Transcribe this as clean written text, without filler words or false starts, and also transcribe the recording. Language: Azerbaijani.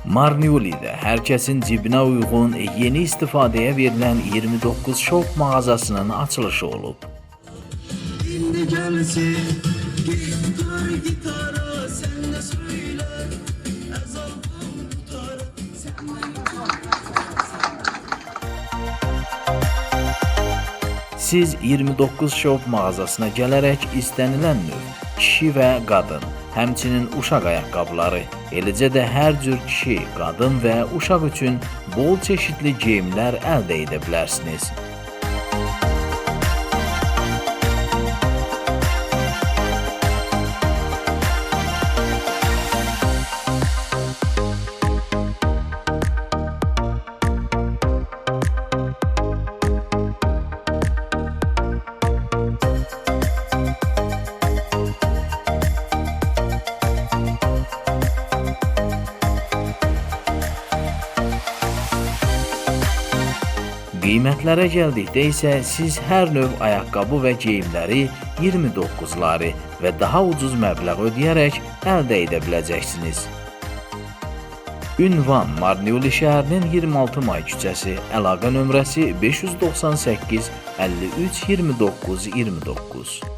Marnioli'də hər kəsin cibinə uyğun yeni istifadəyə verilən 29 shop mağazasının açılışı olub. İndi gelsin gitar gitara sen de söyle ezaldan tutar Siz 29 shop mağazasına gələrək istənilən növ kişi və qadın, həmçinin uşaq ayaqqabıları, eləcə də hər cür kişi, qadın və uşaq üçün bol çeşidli geyimlər əldə edə bilərsiniz. Qiymətlərə gəldikdə isə siz hər növ ayaqqabı və geyimləri 29-ları və daha ucuz məbləğ ödəyərək əldə edə biləcəksiniz. Ünvan Marnioli şəhərinin 26 may küçəsi, əlaqə nömrəsi 598 53 29 29.